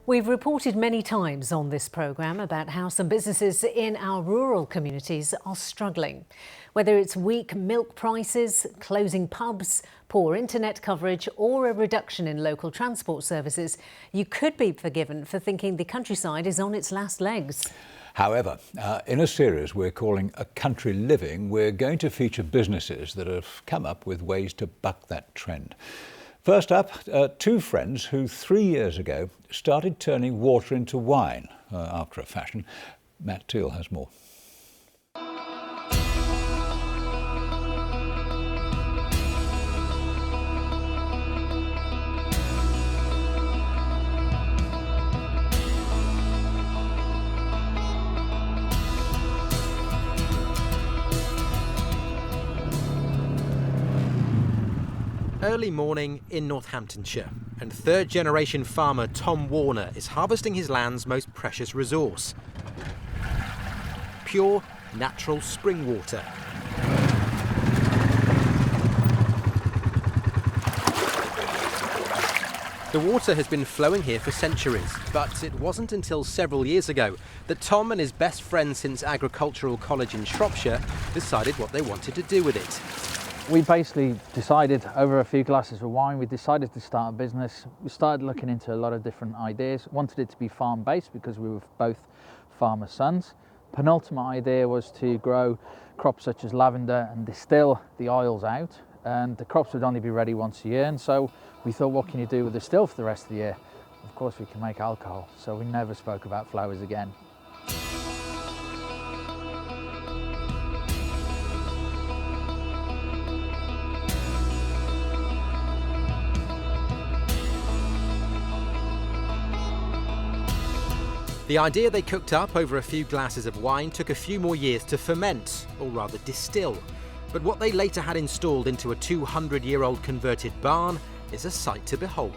We've reported many times on this programme about how some businesses in our rural communities are struggling. Whether it's weak milk prices, closing pubs, poor internet coverage or a reduction in local transport services, you could be forgiven for thinking the countryside is on its last legs. However, in a series we're calling A Country Living, we're going to feature businesses that have come up with ways to buck that trend. First up, two friends who 3 years ago started turning water into wine after a fashion. Matt Teal has more. Early morning in Northamptonshire, and third-generation farmer Tom Warner is harvesting his land's most precious resource: pure, natural spring water. The water has been flowing here for centuries, but it wasn't until several years ago that Tom and his best friend since agricultural college in Shropshire decided what they wanted to do with it. We basically decided, over a few glasses of wine, we decided to start a business. We started looking into a lot of different ideas. Wanted it to be farm-based because we were both farmer sons. Penultimate idea was to grow crops such as lavender and distill the oils out. And the crops would only be ready once a year. And so we thought, what can you do with the still for the rest of the year? Of course, we can make alcohol. So we never spoke about flowers again. The idea they cooked up over a few glasses of wine took a few more years to ferment, or rather distill. But what they later had installed into a 200-year-old converted barn is a sight to behold.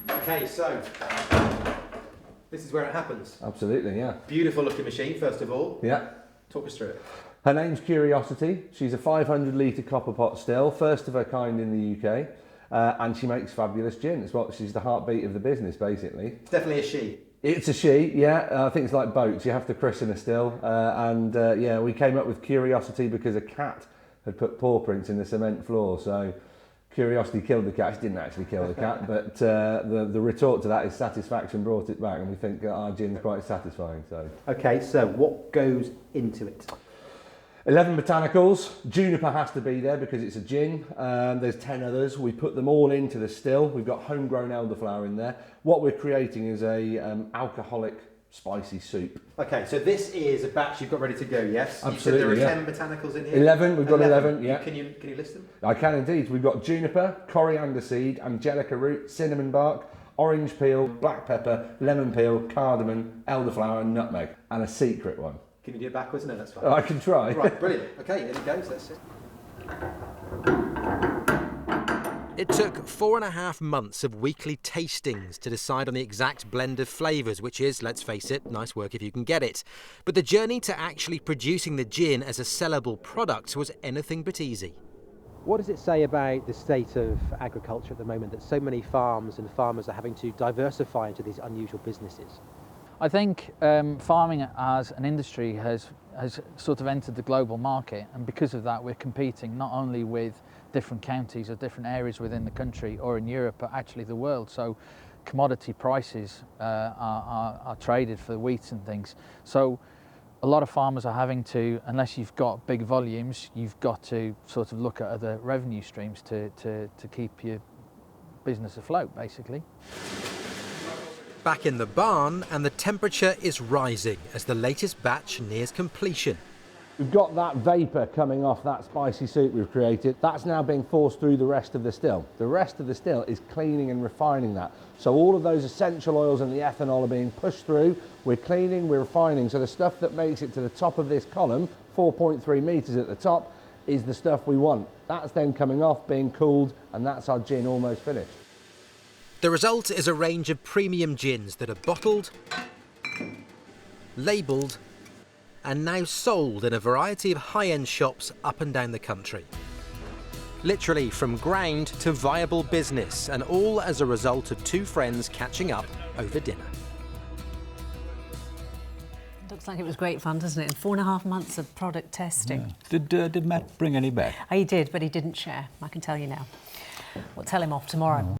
Okay, so this is where it happens. Absolutely, yeah. Beautiful looking machine, first of all. Yeah. Talk us through it. Her name's Curiosity. She's a 500 litre copper pot still, first of her kind in the UK. And she makes fabulous gin. She's the heartbeat of the business, basically. It's definitely a she. It's a she, yeah. I think it's like boats. You have to christen her still. Yeah, we came up with Curiosity because a cat had put paw prints in the cement floor. So Curiosity killed the cat. She didn't actually kill the cat, but the retort to that is satisfaction brought it back, and we think our gin's quite satisfying. So. Okay, so what goes into it? 11 botanicals. Juniper has to be there because it's a gin. There's 10 others. We put them all into the still. We've got homegrown elderflower in there. What we're creating is a alcoholic spicy soup. Okay, so this is a batch you've got ready to go, yes? Absolutely, you said there are 10 botanicals in here? 11, we've got 11, yeah. Can you list them? I can indeed. We've got juniper, coriander seed, angelica root, cinnamon bark, orange peel, black pepper, lemon peel, cardamom, elderflower and nutmeg. And a secret one. Can you do it backwards? No, that's fine. I can try. Right, brilliant. Okay, here it goes. Let's see. It took 4.5 months of weekly tastings to decide on the exact blend of flavours, which is, let's face it, nice work if you can get it. But the journey to actually producing the gin as a sellable product was anything but easy. What does it say about the state of agriculture at the moment that so many farms and farmers are having to diversify into these unusual businesses? I think farming as an industry has sort of entered the global market, and because of that we're competing not only with different counties or different areas within the country or in Europe, but actually the world. So commodity prices are traded for wheat and things. So a lot of farmers are having to, unless you've got big volumes, you've got to sort of look at other revenue streams to keep your business afloat, basically. Back in the barn, and the temperature is rising as the latest batch nears completion. We've got that vapour coming off that spicy soup we've created. That's now being forced through the rest of the still. The rest of the still is cleaning and refining that. So all of those essential oils and the ethanol are being pushed through. We're cleaning, we're refining. So the stuff that makes it to the top of this column, 4.3 metres at the top, is the stuff we want. That's then coming off, being cooled, and that's our gin almost finished. The result is a range of premium gins that are bottled, labelled, and now sold in a variety of high-end shops up and down the country. Literally from ground to viable business, and all as a result of two friends catching up over dinner. Looks like it was great fun, doesn't it? And 4.5 months of product testing. Yeah. Did Matt bring any back? He did, but he didn't share. I can tell you now. We'll tell him off tomorrow.